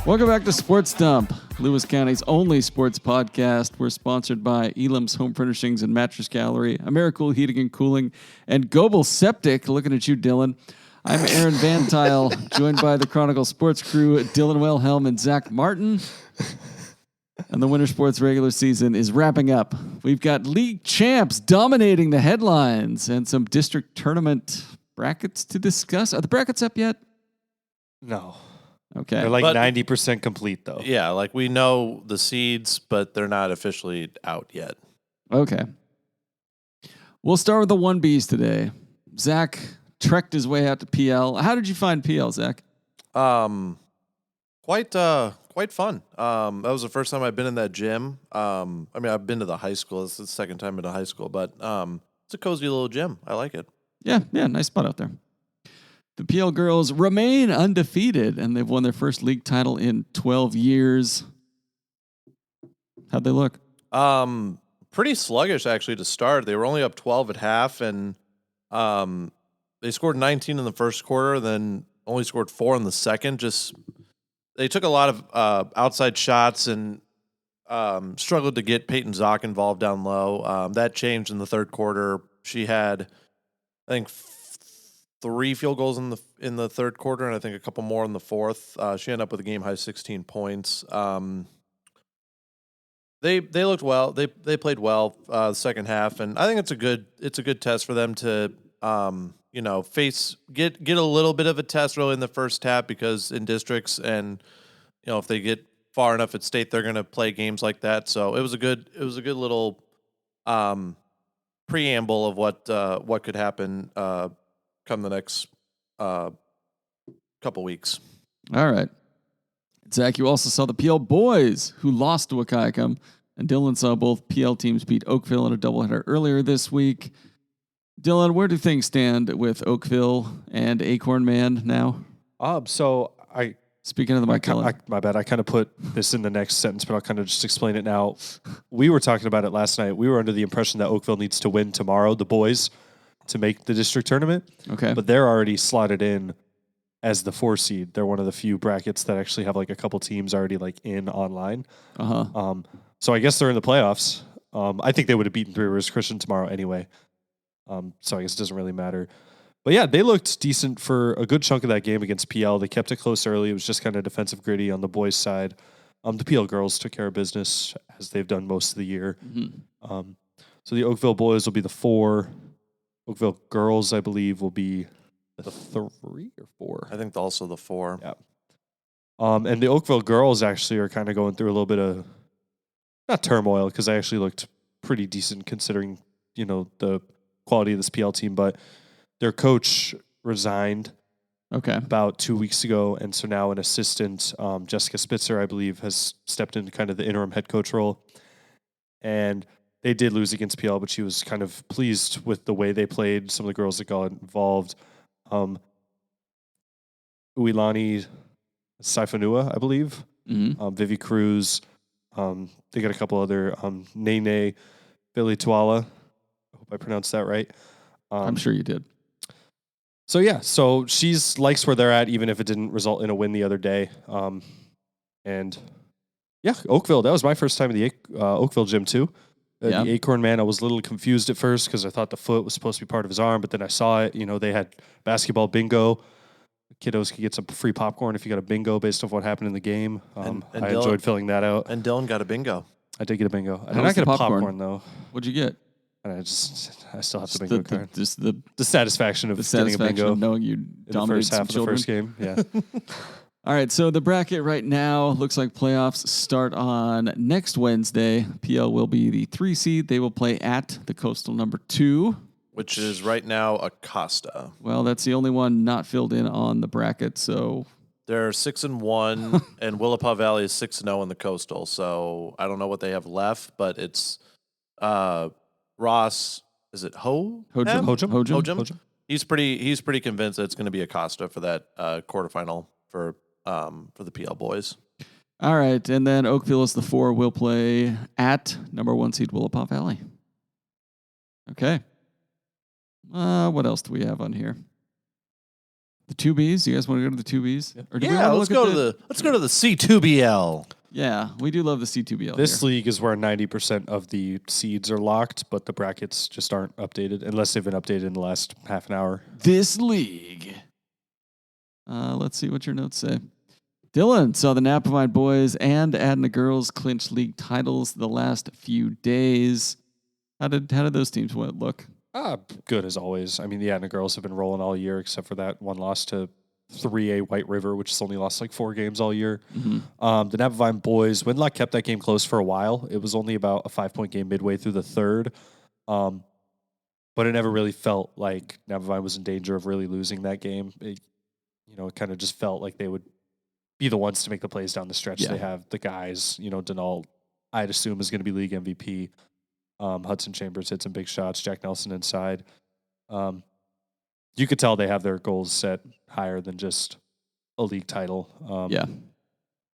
Welcome back to Sports Dump, Lewis County's only sports podcast. We're sponsored by Elam's Home Furnishings and Mattress Gallery, Americool Heating and Cooling, and Goebel Septic. Looking at you, Dylan. I'm Aaron Van Tile, joined by the Chronicle sports crew, Dylan Wilhelm and Zach Martin. And the winter sports regular season is wrapping up. We've got league champs dominating the headlines and some district tournament brackets to discuss. Are the brackets up yet? No. Okay. They're like 90% complete, though. Yeah, like we know the seeds, but they're not officially out yet. Okay. We'll start with the 1Bs today. Zach trekked his way out to Pe Ell. How did you find Pe Ell, Zach? Quite fun. That was the first time I've been in that gym. I mean, I've been to the high school. It's the second time in a high school, but it's a cozy little gym. I like it. Yeah, nice spot out there. The Pe Ell girls remain undefeated, and they've won their first league title in 12 years. How'd they look? Pretty sluggish, actually, to start. They were only up 12 at half, and they scored 19 in the first quarter, then only scored 4 in the second. They took a lot of outside shots and struggled to get Peyton Zock involved down low. That changed in the third quarter. She had, I think, 3 field goals in the third quarter, and I think a couple more in the fourth. She ended up with a game high 16 points. They looked well. They played well the second half, and I think it's a good test for them to get a little bit of a test really in the first half, because in districts and if they get far enough at state, they're going to play games like that. So it was a good little preamble of what could happen come the next couple weeks. All right. Zach, you also saw the Pe Ell boys who lost to Wahkiakum, and Dylan saw both Pe Ell teams beat Oakville in a doubleheader earlier this week. Dylan, where do things stand with Oakville and Acorn Man now? Speaking of the my bad. I kind of put this in the next sentence, but I'll kind of just explain it now. We were talking about it last night. We were under the impression that Oakville needs to win tomorrow, the boys, to make the district tournament. Okay. But they're already slotted in as the 4 seed. They're one of the few brackets that actually have like a couple teams already like in online. So I guess they're in the playoffs. I think they would have beaten Three Rivers Christian tomorrow anyway. So I guess it doesn't really matter. But yeah, they looked decent for a good chunk of that game against Pe Ell. They kept it close early. It was just kind of defensive gritty on the boys' side. The Pe Ell girls took care of business as they've done most of the year. Mm-hmm. So the Oakville boys will be the 4. Oakville girls, I believe, will be the 3 or 4. I think also the 4. Yeah. And the Oakville girls actually are kind of going through a little bit of, not turmoil, because they actually looked pretty decent considering, the quality of this Pe Ell team, but their coach resigned about 2 weeks ago, and so now an assistant, Jessica Spitzer, I believe, has stepped into kind of the interim head coach role. And they did lose against Pe Ell, but she was kind of pleased with the way they played. Some of the girls that got involved. Uilani Saifanua, I believe. Mm-hmm. Vivi Cruz. They got a couple other. Nene Billy Tuala. I hope I pronounced that right. I'm sure you did. So yeah, she's likes where they're at, even if it didn't result in a win the other day. And yeah, Oakville. That was my first time in the Oakville gym too. The Acorn Man, I was a little confused at first because I thought the foot was supposed to be part of his arm, but then I saw it. They had basketball bingo. Kiddos could get some free popcorn if you got a bingo based off what happened in the game. And I enjoyed filling that out. And Dylan got a bingo. I did get a bingo. I did was not get the a popcorn? popcorn though. What'd you get? And I still have the bingo card. The The satisfaction of getting a satisfaction bingo of knowing you in the dominated first some half of the children. first game. Yeah. All right, so the bracket right now looks like playoffs start on next Wednesday. Pe Ell will be the 3 seed. They will play at the Coastal number 2. Which is right now Acosta. Well, that's the only one not filled in on the bracket, so... They're 6-1, and Willapa Valley is 6-0 in the Coastal, so I don't know what they have left, but it's Ross, is it Hojum? He's pretty convinced that it's going to be Acosta for that quarterfinal for the Pe Ell boys. All right, and then Oakville is the 4. Will play at number 1 seed Willapa Valley. Okay. What else do we have on here? The 2Bs? You guys want to go to the 2Bs? Yeah, Or do we wanna let's look go at to let's go to the C2BL. Yeah, we do love the C2BL. This here. league is where 90% of the seeds are locked, but the brackets just aren't updated unless they've been updated in the last half an hour. This league. Let's see what your notes say. Dylan saw the Napavine boys and Adna girls clinch league titles the last few days. How did those teams look? Good as always. I mean, the Adna girls have been rolling all year, except for that one loss to 3A White River, which has only lost like 4 games all year. Mm-hmm. The Napavine boys, Winlock kept that game close for a while. It was only about a 5-point game midway through the third. But it never really felt like Napavine was in danger of really losing that game. It kind of just felt like they would be the ones to make the plays down the stretch. Yeah. They have the guys, Denault, I'd assume is going to be league MVP. Hudson Chambers hit some big shots. Jack Nelson inside. You could tell they have their goals set higher than just a league title. Yeah.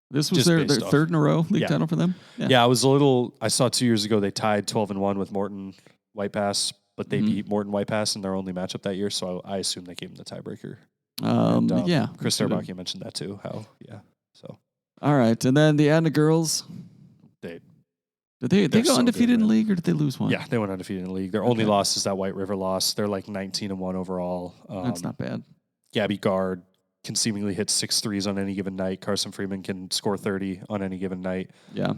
This was just their based off- third in a row league Yeah. title for them? Yeah, I saw 2 years ago they tied 12-1 with Morton White Pass, but they beat Morton White Pass in their only matchup that year, so I assume they gave them the tiebreaker. Yeah. Chris Starbucky mentioned that too. So All right. And then the Adna girls, they did they they're go so undefeated good, in the man. league or did they lose one? they went undefeated in the league. Their only loss is that White River loss. They're like 19-1 overall. That's not bad. Gabby Guard can seemingly hit 6 threes on any given night. Carson Freeman can score 30 on any given night. Yeah.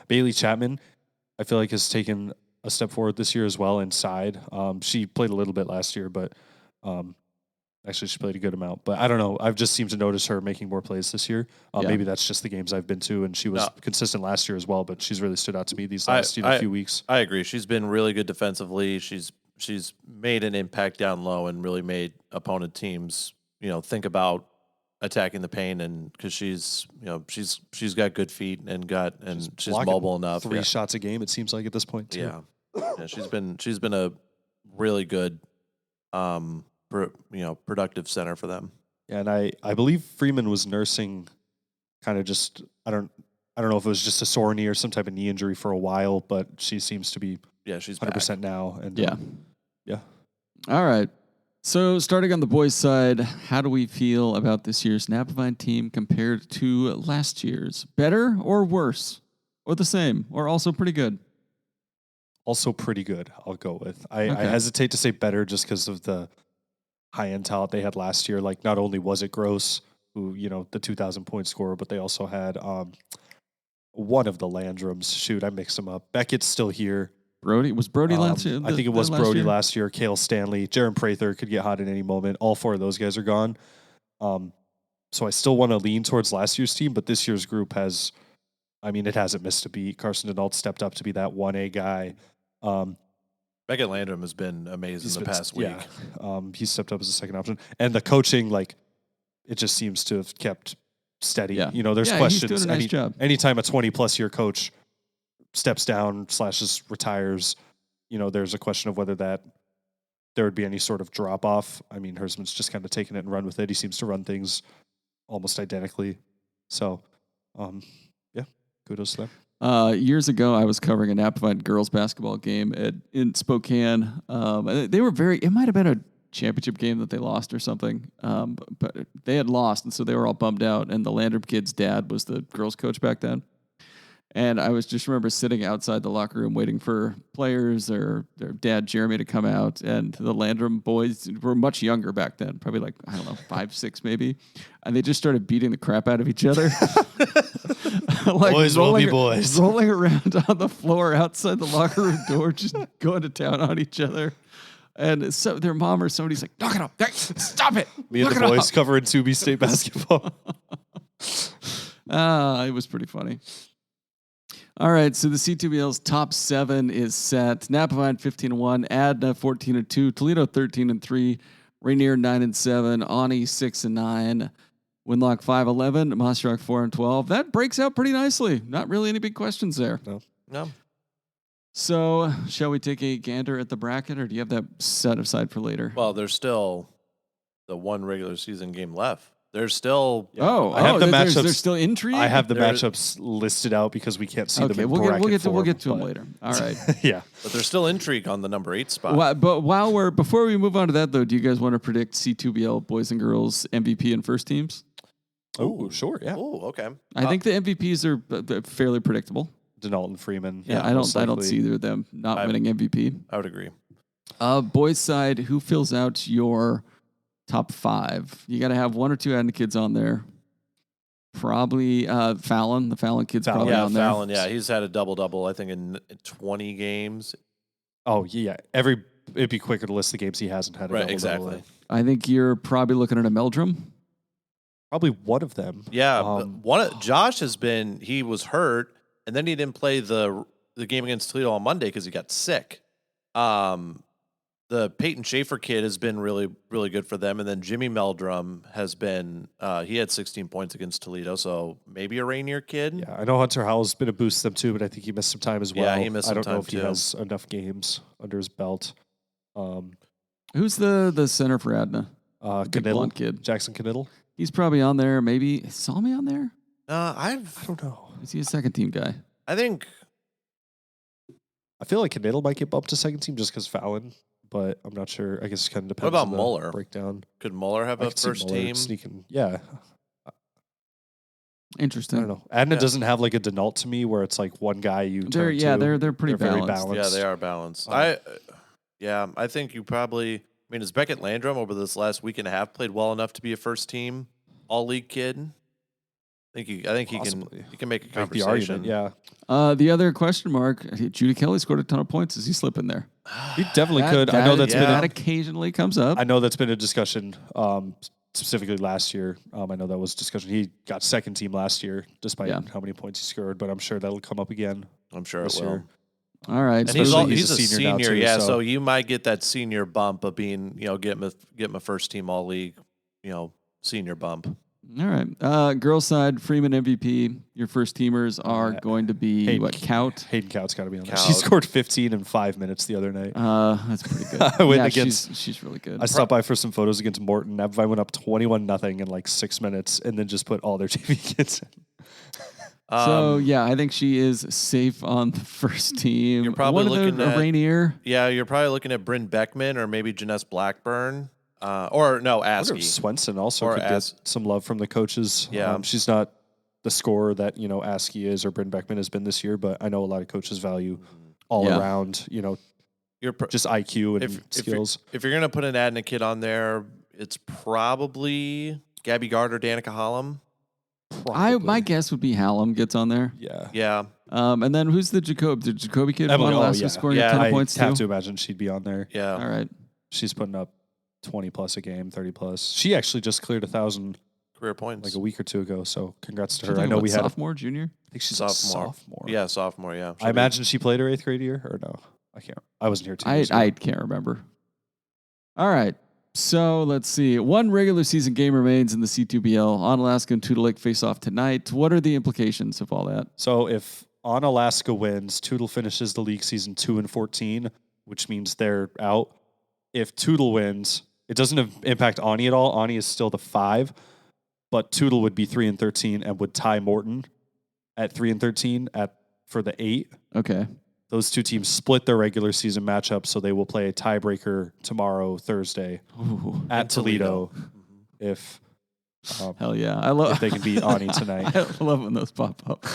Bailey Chapman, I feel like, has taken a step forward this year as well inside. She played a little bit last year, but actually she played a good amount. But I don't know. I've just seemed to notice her making more plays this year. Maybe that's just the games I've been to, and she was consistent last year as well, but she's really stood out to me these last few weeks. I agree. She's been really good defensively. She's made an impact down low and really made opponent teams, think about attacking the paint, and because she's got good feet and she's mobile enough. 3 shots a game, it seems like at this point too. Yeah, she's been a really good, productive center for them. Yeah, and I believe Freeman was nursing kind of just I don't know if it was just a sore knee or some type of knee injury for a while, but she seems to be she's 100% now. And Yeah. All right. So starting on the boys' side, how do we feel about this year's Napavine team compared to last year's? Better or worse? Or the same? Or also pretty good? Also pretty good, I'll go with. I hesitate to say better just because of the high-end talent they had last year. Like, not only was it Gross, who, the 2,000-point scorer, but they also had one of the Landrums. Shoot, I mixed them up. Beckett's still here. Brody last year? I think it was Brody last year. Cale Stanley, Jaron Prather could get hot at any moment. All 4 of those guys are gone. So I still want to lean towards last year's team, but this year's group it hasn't missed a beat. Carson Denault stepped up to be that 1A guy. Beckett Landrum has been amazing past week. Yeah. He stepped up as a second option. And the coaching, it just seems to have kept steady. Yeah. There's questions. He's doing a nice job. Anytime a 20-plus year coach steps down / retires, there's a question of whether there would be any sort of drop-off. I mean, Hersman's just kind of taken it and run with it. He seems to run things almost identically. So, kudos to them. Years ago, I was covering a Napavine girls basketball game in Spokane. They were it might have been a championship game that they lost or something, but they had lost, and so they were all bummed out. And the Landrum kid's dad was the girls coach back then. And I remember sitting outside the locker room waiting for players or their dad, Jeremy, to come out. And the Landrum boys were much younger back then, probably 5, 6 maybe. And they just started beating the crap out of each other. Boys will be boys. Rolling around on the floor outside the locker room door, just going to town on each other. And so their mom or somebody's like, knock it up. Stop it. Me and the boys covering 2B State basketball. It was pretty funny. All right, so the C2BL's top 7 is set. Napavine 15-1, Adna 14-2, Toledo 13-3, Rainier 9-7, Ani 6-9, Winlock 5-11, Mossrock 4-12. That breaks out pretty nicely. Not really any big questions there. No. So, shall we take a gander at the bracket, or do you have that set aside for later? Well, there's still the one regular season game left. There's still I have the matchups. There's still intrigue. I have the matchups listed out because we can't see them. Okay, In we'll get to form, them later. All right. Yeah, but there's still intrigue on the number 8 spot. But before we move on to that though, do you guys want to predict C2BL boys and girls MVP and first teams? Oh, sure. Yeah. Oh, okay. I think the MVPs are fairly predictable. Denault and Freeman. Yeah, I don't see either of them not winning MVP. I would agree. Boys side, who fills out your top 5? You got to have 1 or 2 Adna kids on there. Probably Fallon. The Fallon kid's probably on there. Fallon. Yeah, he's had a double-double, I think, in 20 games. Oh, yeah. It'd be quicker to list the games he hasn't had. Right, exactly. I think you're probably looking at a Meldrum. Probably one of them. Yeah, Josh he was hurt, and then he didn't play the game against Toledo on Monday because he got sick. The Peyton Schaefer kid has been really, really good for them. And then Jimmy Meldrum has been, he had 16 points against Toledo, so maybe a Rainier kid. Yeah, I know Hunter Howell's been a boost to them too, but I think he missed some time as well. Yeah, he missed some time I don't know if too. he has enough games under his belt. Who's the center for Adna? Big blonde kid. Jackson Knittle. He's probably on there. Maybe is Salmi on there? I don't know. Is he a second team guy? I feel like Knittle might get bumped to second team just because Fallon, but I'm not sure. I guess it kind of depends. What about on the Muller? Breakdown. Could Muller have a first team? Sneaking, yeah. Interesting. I don't know. Adna doesn't have like a Denault to me where it's like one guy you turn to. They're pretty very balanced. balanced. Yeah, they are balanced. I think you probably. I mean, has Beckett Landrum over this last week and a half played well enough to be a first team all league kid? I think he can make a conversation. The argument, the other question mark: Judy Kelly scored a ton of points. Does he slip in there? He definitely could. I know that occasionally comes up. I know that's been a discussion. Specifically last year, I know that was discussion. He got second team last year, despite how many points he scored. But I'm sure that'll come up a will. All right, and he's a senior now too, so you might get that senior bump of being, get my first team all league, senior bump. All right, girls side, Freeman MVP. Your first teamers are going to be Kaut. Hayden Kout's got to be on there. She scored 15 in 5 minutes the other night. That's pretty good. She's really good. I stopped by for some photos against Morton. I went up 21-0 in like 6 minutes, and then just put all their TV kids in. I think she is safe on the first team. You're probably looking at Rainier. Yeah, you're probably looking at Bryn Beckman or maybe Janess Blackburn. Or no, Askey. Swenson also could get some love from the coaches. Yeah. She's not the scorer that, Askey is or Bryn Beckman has been this year, but I know a lot of coaches value all around, just IQ and skills. If you're going to put an Adna kid on there, it's probably Gabby Gard or Danica Hallam. My guess would be Hallam gets on there. Yeah. And then who's the Jacoby kid? Emily, scoring a ton of points I have to imagine she'd be on there. Yeah. All right. She's putting up 20 plus a game, 30 plus. She actually just cleared 1,000 career points like a week or two ago. So congrats to her. I know we had sophomore, junior. I think she's sophomore. Yeah, sophomore. Yeah. I imagine she played her 8th grade year or no? I can't. I wasn't here too. I can't remember. All right. So let's see. One regular season game remains in the C2BL. Onalaska and Tootle Lake face off tonight. What are the implications of all that? So if Onalaska wins, Tootle finishes the league season 2-14, which means they're out. If Tootle wins, it doesn't impact Ani at all. Ani is still the 5, but Tootle would be 3-13 and would tie Morton at 3-13 for the 8. Okay. Those two teams split their regular season matchup, so they will play a tiebreaker tomorrow, Thursday, at Toledo. If hell yeah, if they can beat Ani tonight. I love when those pop up.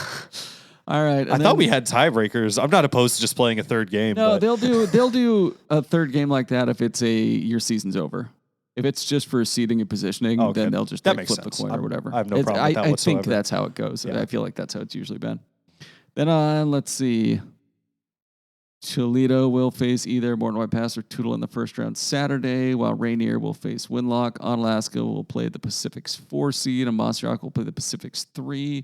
All right, I thought we had tiebreakers. I'm not opposed to just playing a third game. No, they'll do a third game like that if it's your season's over. If it's just for seeding and positioning, then they'll just flip the coin or whatever. I have no problem with that whatsoever. I think that's how it goes. Yeah. I feel like that's how it's usually been. Then let's see. Toledo will face either Morton White Pass or Tootle in the first round Saturday, while Rainier will face Winlock. Onalaska will play the Pacific's 4 seed, and Mossy Rock will play the Pacific's 3. I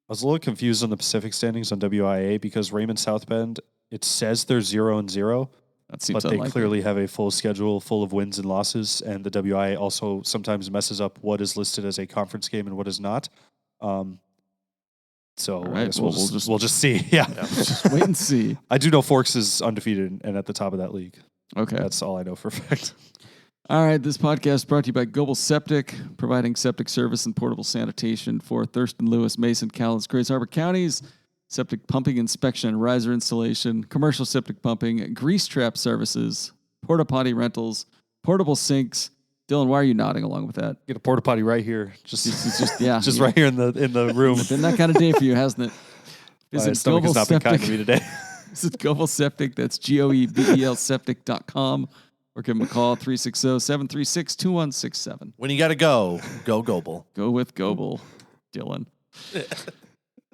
was a little confused on the Pacific standings on WIA because Raymond South Bend, it says they're 0-0, that seems but unlikely. They clearly have a full schedule full of wins and losses, and the WIA also sometimes messes up what is listed as a conference game and what is not. So right, I guess we'll just see. Yeah. Just wait and see. I do know Forks is undefeated and at the top of that league. Okay. That's all I know for a fact. All right, this podcast is brought to you by Goebel Septic, providing septic service and portable sanitation for Thurston, Lewis, Mason, Cowles, Grays Harbor counties, septic pumping inspection and riser installation, commercial septic pumping, grease trap services, porta potty rentals, portable sinks. Dylan, why are you nodding along with that? Get a porta potty right here, just Yeah, just right here in the room. It's been that kind of day for you, hasn't it? My stomach has not been kind to me today. This is Goebel Septic. That's Goebel Septic.com. Or give them a call, 360-736-2167. When you got to go Goebel. Go with Goebel, Dylan.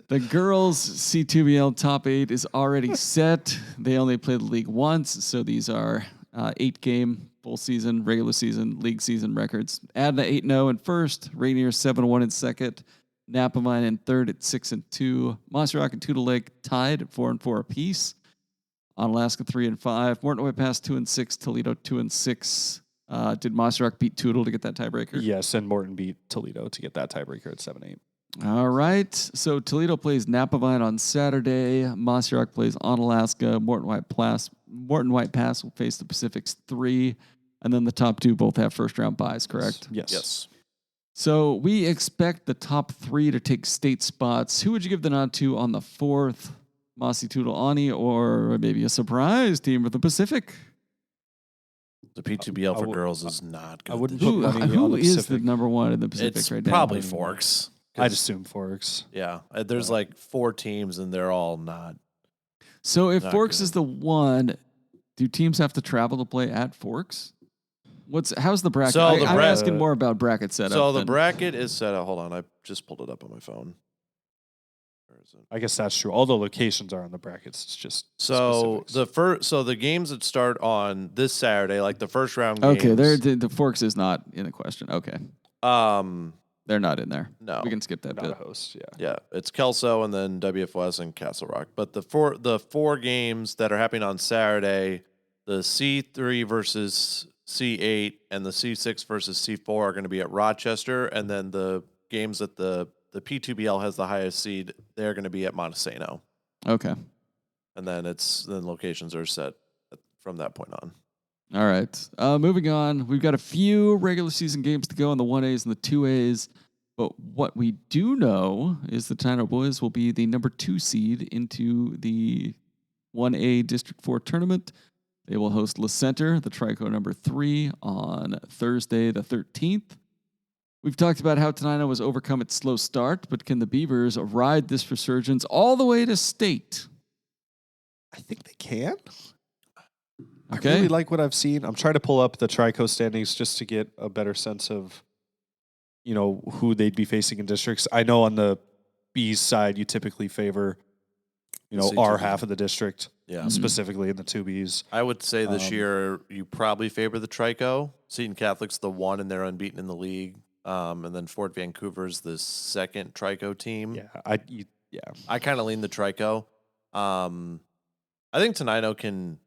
The girls' C2BL top 8 is already set. They only played the league once, so these are 8-game full season, regular season, league season records. Adna 8-0 in first, Rainier 7-1 in second, Napamine in third at 6-2, Monster Rock and Toodle Lake tied at 4-4 apiece. On Alaska 3-5, Morton White Pass 2-6, Toledo 2-6. Did Monster Rock beat Toodle to get that tiebreaker? Yes, and Morton beat Toledo to get that tiebreaker at 7-8. All right. So Toledo plays Napavine on Saturday. Monster Rock plays on Alaska. Morton White Pass will face the Pacific's 3. And then the top 2 both have first-round byes, correct? Yes. So we expect the top 3 to take state spots. Who would you give the nod to on the 4th? Mossy Toodle Ani, or maybe a surprise team with the Pacific? The P2BL for girls is not good. I wouldn't put money on Who the is Pacific. the number 1 in the Pacific It's right now? probably Forks. I'd assume Forks. Yeah. There's like 4 teams, and they're all not. So if Not Forks good. is the 1, do teams have to travel to play at Forks? How's the bracket? So I'm asking more about bracket setup. So the bracket is set up. Hold on. I just pulled it up on my phone. Where is it? I guess that's true. All the locations are on the brackets. It's just So specifics. the games that start on this Saturday, like the first round games. Okay, the Forks is not in the question. Okay. They're not in there. No. We can skip that not bit. a host. Yeah. Yeah, it's Kelso and then WFS and Castle Rock. But the four games that are happening on Saturday, the C3 versus C8 and the C6 versus C4 are going to be at Rochester, and then the games that the P2BL has the highest seed, they're going to be at Montesano. Okay. And then locations are set from that point on. All right. Moving on, we've got a few regular season games to go on the 1As and the 2As. But what we do know is the Tenino Boys will be the number 2 seed into the 1A District 4 tournament. They will host La Center, the Trico number 3, on Thursday the 13th. We've talked about how Tenino has overcome its slow start, but can the Beavers ride this resurgence all the way to state? I think they can. Okay. I really like what I've seen. I'm trying to pull up the Trico standings just to get a better sense of, who they'd be facing in districts. I know on the B's side, you typically favor, our half of the district. Yeah. Specifically in the 2Bs. I would say this year you probably favor the Trico. Seton Catholic's the 1 and they're unbeaten in the league. And then Fort Vancouver's the 2nd Trico team. Yeah. I kind of lean the Trico. I think Tenino can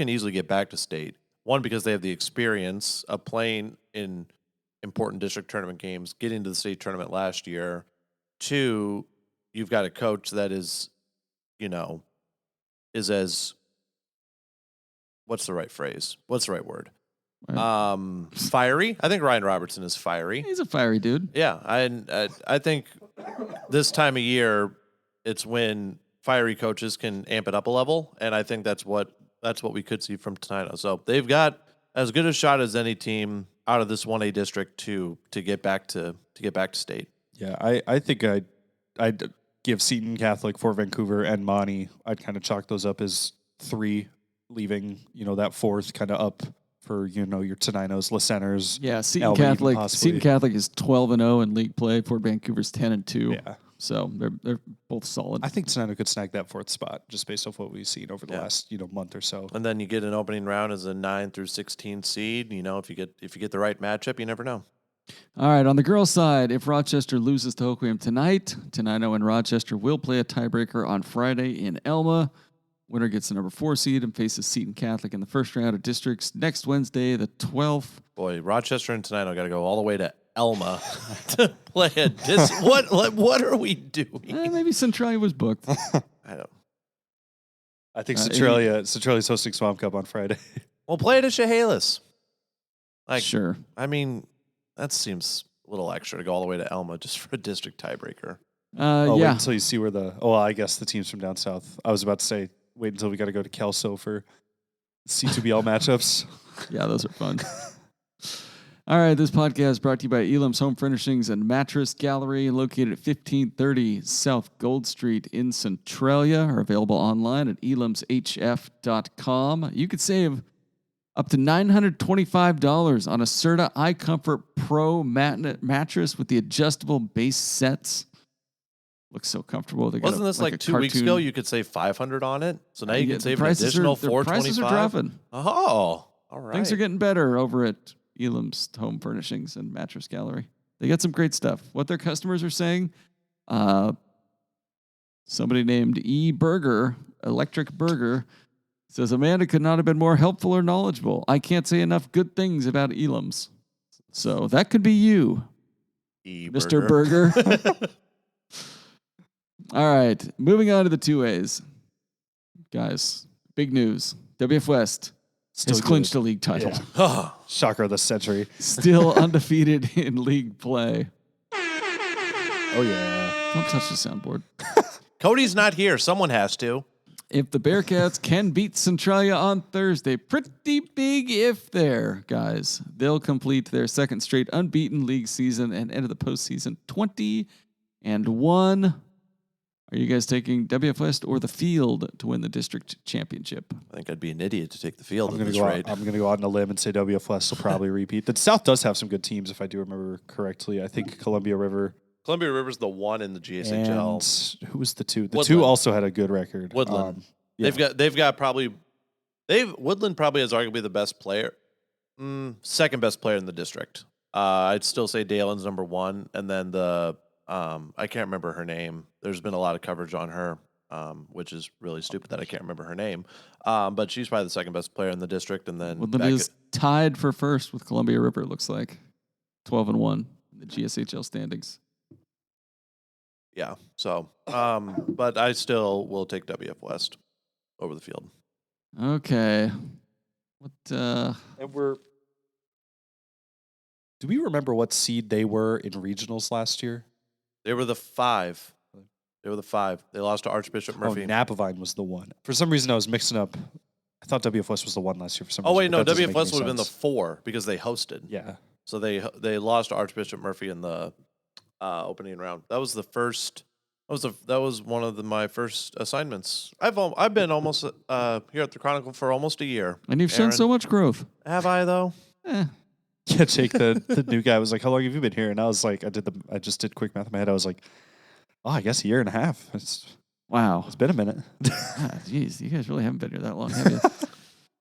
easily get back to state. 1, because they have the experience of playing in important district tournament games, getting to the state tournament last year. 2, you've got a coach that is as, what's the right phrase? What's the right word? Right. Fiery. I think Ryan Robertson is fiery. He's a fiery dude. Yeah, I think this time of year, it's when fiery coaches can amp it up a level, and I think that's what we could see from Tenino. So they've got as good a shot as any team out of this 1A district to get back to state. Yeah, I think I'd give Seton Catholic, Fort Vancouver, and Monty. I'd kind of chalk those up as 3, leaving that 4th kind of up for your Teninos, La Centers. Yeah, Seton Alba even Catholic. possibly. Seton Catholic is 12-0 in league play. Fort Vancouver's 10-2. Yeah. So they're both solid. I think Tenino could snag that 4th spot just based off what we've seen over the last month or so. And then you get an opening round as a 9 through 16 seed. If you get the right matchup, you never know. All right, on the girls' side, if Rochester loses to Hoquiam tonight, Tenino and Rochester will play a tiebreaker on Friday in Elma. Winner gets the number 4 seed and faces Seton Catholic in the first round of districts next Wednesday, the 12th. Boy, Rochester and Tenino got to go all the way to Elma to play a What are we doing? Maybe Centralia was booked. I don't. I think Centralia's hosting Swamp Cup on Friday. We'll play it at Chehalis. Like, sure. I mean, that seems a little extra to go all the way to Elma just for a district tiebreaker. Wait Yeah. until you see where I guess the teams from down south. I was about to say, wait until we got to go to Kelso for C2BL matchups. Yeah, those are fun. All right, this podcast is brought to you by Elam's Home Furnishings and Mattress Gallery, located at 1530 South Gold Street in Centralia, are available online at elamshf.com. You could save up to $925 on a Serta iComfort Pro mattress with the adjustable base sets. Looks so comfortable. Wasn't this like 2 weeks ago? You could save $500 on it, so now you can save an additional $425. Prices are dropping. Oh, all right. Things are getting better over at Elam's Home Furnishings and Mattress Gallery. They got some great stuff. What their customers are saying, somebody named Electric Burger, says, Amanda could not have been more helpful or knowledgeable. I can't say enough good things about Elam's. So that could be you, Mr. Burger. All right, moving on to the 2As. Guys, big news. WF West has clinched a league title. Yeah. Shocker of the century. Still undefeated in league play. Oh, yeah. Don't touch the soundboard. Cody's not here. Someone has to. If the Bearcats can beat Centralia on Thursday, pretty big if there, guys. They'll complete their second straight unbeaten league season and enter the postseason 20-1. Are you guys taking WF West or the field to win the district championship? I think I'd be an idiot to take the field I'm at going this rate. to go out on a limb and say WF West will probably repeat. The South does have some good teams, if I do remember correctly. I think Columbia River's the one in the GSHL. And who was the two? The Woodland. two also had a good record. Woodland. Yeah. Woodland probably has arguably the best player, second best player in the district. I'd still say Dalen's number one, and then I can't remember her name. There's been a lot of coverage on her, which is really stupid that I can't remember her name. But she's probably the second best player in the district, and then Woodland is tied for first with Columbia River. It looks like 12-1 in the GSHL standings. Yeah. So, but I still will take WF West over the field. Okay. And do we remember what seed they were in regionals last year? They were the 5. They lost to Archbishop Murphy. Oh, Napavine was the one. For some reason, I was mixing up. I thought WF West was the one last year for some reason. Oh, wait, no. WF West would have been the 4 because they hosted. Yeah. So they lost to Archbishop Murphy in the opening round. That was the first. That was one of my first assignments. I've been almost here at the Chronicle for almost a year. And you've shown so much growth. Have I though? Yeah, Jake, the new guy was like, "How long have you been here?" And I was like, I just did quick math in my head. I was like, "Oh, I guess a year and a half." Wow, it's been a minute. Jeez, you guys really haven't been here that long, have you?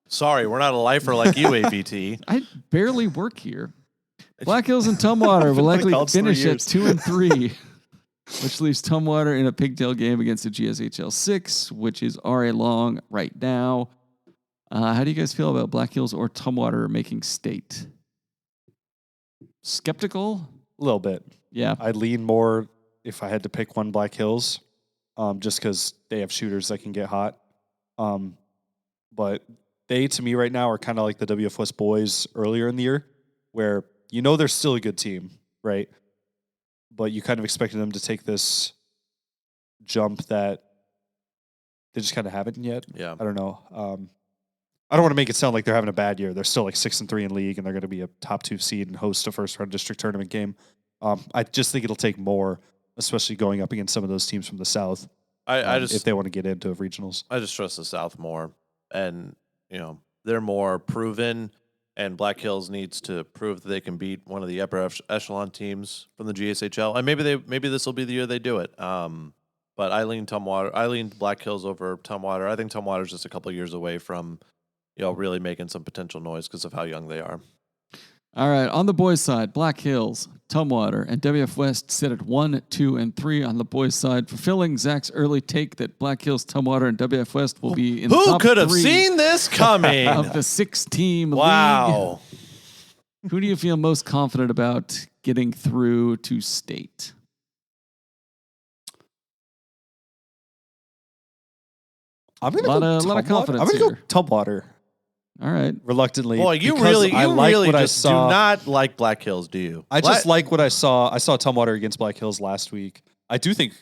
Sorry, we're not a lifer like you, AVT. I barely work here. Black Hills and Tumwater will likely finish at 2-3, which leaves Tumwater in a pigtail game against the GSHL 6, which is RA Long right now. How do you guys feel about Black Hills or Tumwater making state? Skeptical? A little bit. Yeah. I'd lean more if I had to pick one Black Hills, just because they have shooters that can get hot. But they, to me right now, are kind of like the WF West boys earlier in the year, where you know they're still a good team, right? But you kind of expected them to take this jump that they just kind of haven't yet. Yeah. I don't know. I don't want to make it sound like they're having a bad year. They're still like 6-3 in league, and they're going to be a top 2 seed and host a first round district tournament game. I just think it'll take more, especially going up against some of those teams from the South. If they want to get into regionals. I just trust the South more, and they're more proven. And Black Hills needs to prove that they can beat one of the upper echelon teams from the GSHL, and maybe this will be the year they do it. But I lean Black Hills over Tumwater. I think Tumwater's just a couple of years away from, really making some potential noise because of how young they are. All right, on the boys' side, Black Hills, Tumwater, and WF West sit at 1, 2, and 3 on the boys' side, fulfilling Zach's early take that Black Hills, Tumwater, and WF West will be in the top 3. Who could have seen this coming? Of the 6-team league. Wow. Who do you feel most confident about getting through to state? I'm going to go Tumwater. I'm going to go Tumwater. All right. reluctantly. Boy, you because really just do not like Black Hills, do you? I just like what I saw. I saw Tumwater against Black Hills last week. I do think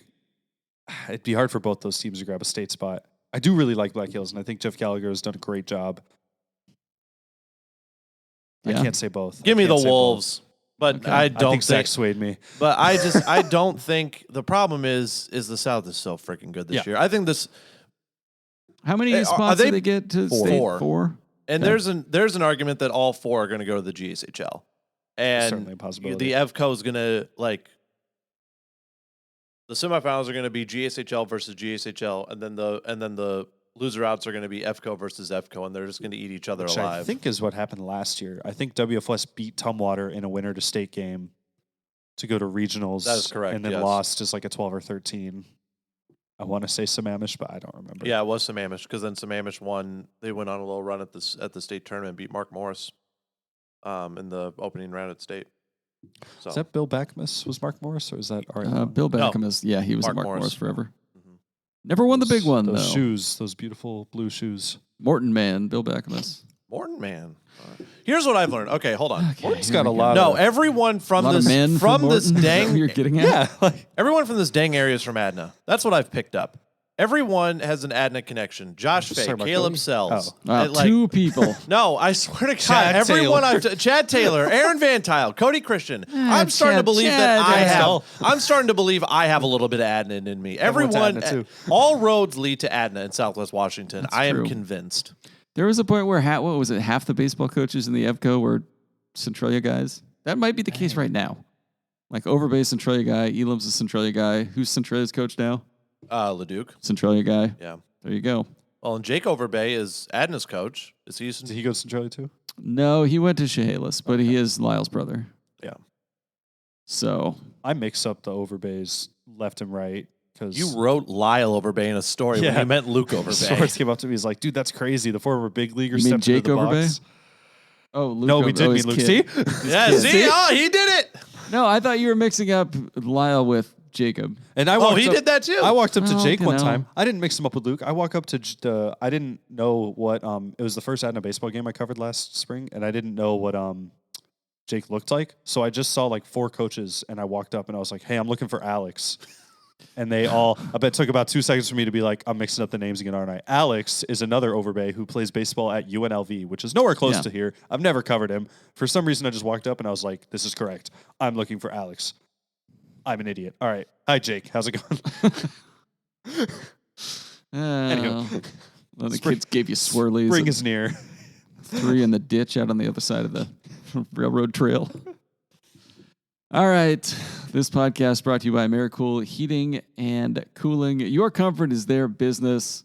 it'd be hard for both those teams to grab a state spot. I do really like Black Hills, and I think Jeff Gallagher has done a great job. Yeah. I can't say both. Give I me can't the say Wolves, but Okay. I both. I don't think Zach swayed me. But I don't think the problem is the South is so freaking good this year. I think this. How many Are spots they- do they get to Four. state? Four. 4? And Okay. there's an argument that all 4 are going to go to the GSHL, and Certainly a possibility. the EVCO is going to the semifinals are going to be GSHL versus GSHL, and then the loser outs are going to be EVCO versus EVCO, and they're just going to eat each other Which alive. I think is what happened last year. I think WFS beat Tumwater in a winner to state game to go to regionals. That is correct, And then yes. lost as like a 12 or 13. I want to say Sammamish, but I don't remember. Yeah, it was Sammamish because then Sammamish won. They went on a little run at the state tournament, beat Mark Morris, in the opening round at state. So Is that Bill Backmus? Was Mark Morris, or is that Bill Beckham is, he was Mark at Mark Morris. Morris forever. Mhm. Never won the big one, those though. shoes, those beautiful blue shoes. Morton man, Bill Beckham. Morton man. Here's what I've learned. Okay, hold on. Okay, Morton's here got we a go. lot No, of everyone from A lot of this men from this Morton? Is that dang what you're getting at? yeah. Like, everyone from this dang area is from Adna. That's what I've picked up. Everyone has an Adna connection. Josh Just Fay, talking about Caleb Cody? Sells. Wow, Like- 2 people. No, I swear to God, Chad everyone Taylor. Chad Taylor, Aaron Van Tile, Cody Christian. I'm starting to believe that Chad I have. Taylor. I'm starting to believe I have a little bit of Adna in me. Everyone's Everyone, Adna, too. all roads lead to Adna in Southwest Washington. That's I am true. convinced. There was a point where what was it? Half the baseball coaches in the EVCO were Centralia guys. That might be the case right now. Like Overbay's Centralia guy, Elam's a Centralia guy. Who's Centralia's coach now? Leduc. Centralia guy. Yeah. There you go. Well, and Jake Overbay is Adna's coach. Is he? did he go to Centralia too? No, he went to Chehalis, but he is Lyle's brother. Yeah. So I mix up the Overbays left and right because You wrote Lyle Overbay in a story when Yeah. you meant Luke Overbay. Source came up to me. He's like, "Dude, that's crazy. The former big leaguer You mean stepped into Jake the Overbay? box." oh, Luke No, we Over- did oh, mean his Luke. kid. See, Yeah, kid. see? Oh, he did it. No, I thought you were mixing up Lyle with Jacob. and I Oh, walked he up, did that too. I walked up to Oh, Jake okay, one no. time. I didn't mix him up with Luke. I walk up to I didn't know what it was the first Adna baseball game I covered last spring, and I didn't know what Jake looked like. So I just saw like 4 coaches, and I walked up and I was like, "Hey, I'm looking for Alex." And they all, I bet it took about 2 seconds for me to be like, I'm mixing up the names again, aren't I? Alex is another Overbay who plays baseball at UNLV, which is nowhere close Yeah. to here. I've never covered him. For some reason, I just walked up and I was like, this is correct. I'm looking for Alex. I'm an idiot. All right. Hi, Jake. How's it going? Anywho. Well, the kids gave you swirlies. Spring is near. 3 in the ditch out on the other side of the railroad trail. All right. This podcast brought to you by Americool Heating and Cooling. Your comfort is their business,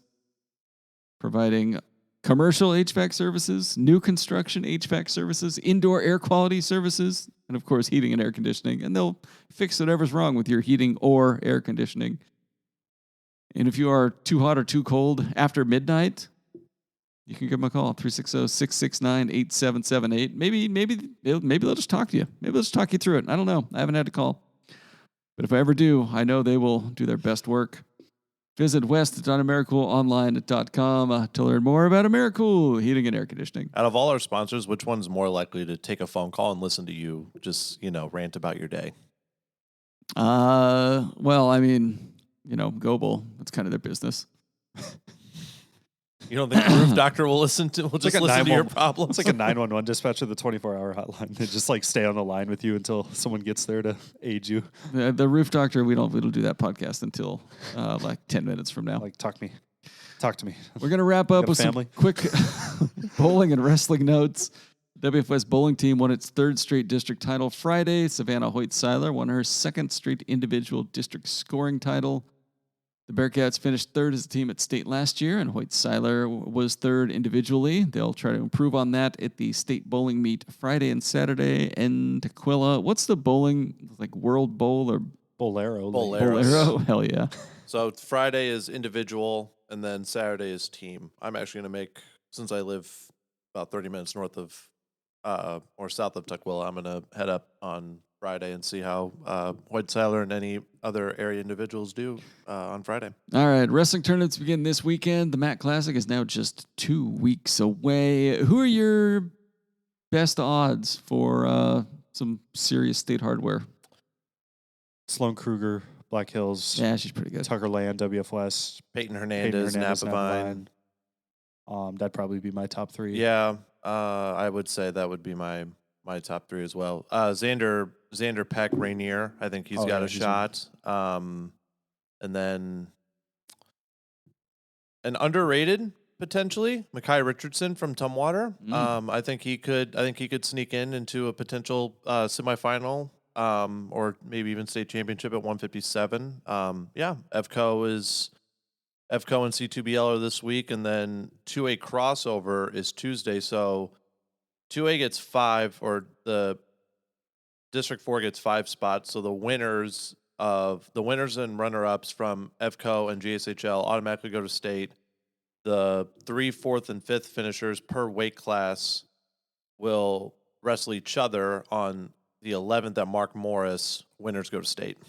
providing commercial HVAC services, new construction HVAC services, indoor air quality services, and of course, heating and air conditioning. And they'll fix whatever's wrong with your heating or air conditioning. And if you are too hot or too cold after midnight, you can give them a call, 360-669-8778. Maybe they'll just talk to you. Maybe they'll just talk you through it. I don't know. I haven't had to call. But if I ever do, I know they will do their best work. Visit west.americoolonline.com to learn more about Americool Heating and Air Conditioning. Out of all our sponsors, which one's more likely to take a phone call and listen to you just, rant about your day? Well, I mean, Goebel, that's kind of their business. You don't think the roof doctor will listen to like just a listen to your 911 problems? It's like a 911 dispatcher, the 24-hour hotline. They just like stay on the line with you until someone gets there to aid you. The roof doctor, we don't do that podcast until like 10 minutes from now. Like, talk to me. We're going to wrap up Got a with some family? quick bowling and wrestling notes. WFS bowling team won its 3rd straight district title Friday. Savannah Hoyt-Seiler won her 2nd straight individual district scoring title. The Bearcats finished 3rd as a team at state last year, and Hoyt-Seiler was 3rd individually. They'll try to improve on that at the state bowling meet Friday and Saturday in Tequila. What's the bowling, like World Bowl or Bolero. Bolero? Hell yeah. So Friday is individual, and then Saturday is team. I'm actually going to since I live about 30 minutes north of or south of Tukwila, I'm going to head up on Friday and see how Hoyt-Seiler and any other area individuals do on Friday. All right, wrestling tournaments begin this weekend. The Matt Classic is now just 2 weeks away. Who are your best odds for some serious state hardware? Sloan Kruger, Black Hills. Yeah, she's pretty good. Tucker Land, WF West. Peyton Hernandez, Napa Vine. That'd probably be my top 3. Yeah, I would say that would be my top 3 as well. Xander Peck Rainier, I think he's got a shot. And then an underrated potentially Makai Richardson from Tumwater. I think he could sneak into a potential semifinal or maybe even state championship at 157. EVCO and C2BL are this week, and then 2A crossover is Tuesday. So 2A gets 5, or the District 4 gets 5 spots. So the winners and runner-ups from EVCO and GSHL automatically go to state. The 3, 4th, and 5th finishers per weight class will wrestle each other on the 11th at Mark Morris. Winners go to state.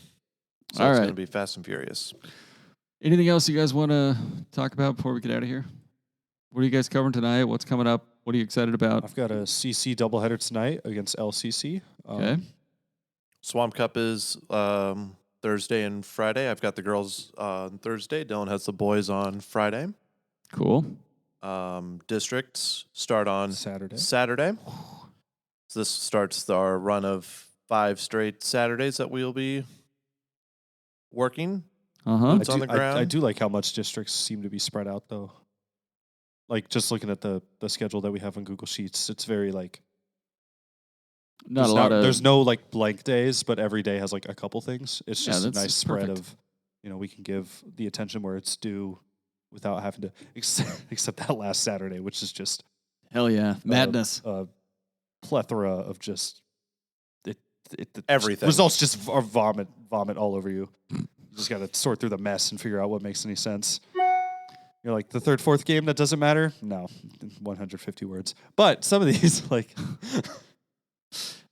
So it's going to be fast and furious. Anything else you guys want to talk about before we get out of here? What are you guys covering tonight? What's coming up? What are you excited about? I've got a CC doubleheader tonight against LCC. Okay. Swamp Cup is Thursday and Friday. I've got the girls on Thursday. Dylan has the boys on Friday. Cool. Districts start on Saturday. So this starts our run of 5 straight Saturdays that we'll be working. Boots on the ground. I do like how much districts seem to be spread out, though. Like, just looking at the schedule that we have on Google Sheets, it's very, like... There's no, like, blank days, but every day has, like, a couple things. It's just a nice spread of, we can give the attention where it's due without having to... Except that last Saturday, which is just... Hell yeah. Madness. A plethora of just... Everything. Results just are vomit all over you. You just got to sort through the mess and figure out what makes any sense. You're like, the 3rd, 4th game, that doesn't matter? No, 150 words. But some of these, like...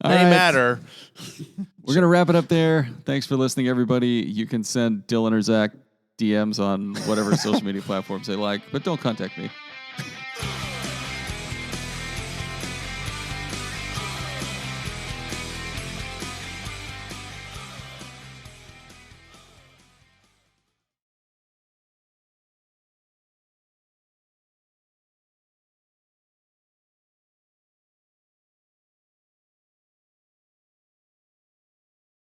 They matter. We're going to wrap it up there. Thanks for listening, everybody. You can send Dylan or Zach DMs on whatever social media platforms they like, but don't contact me.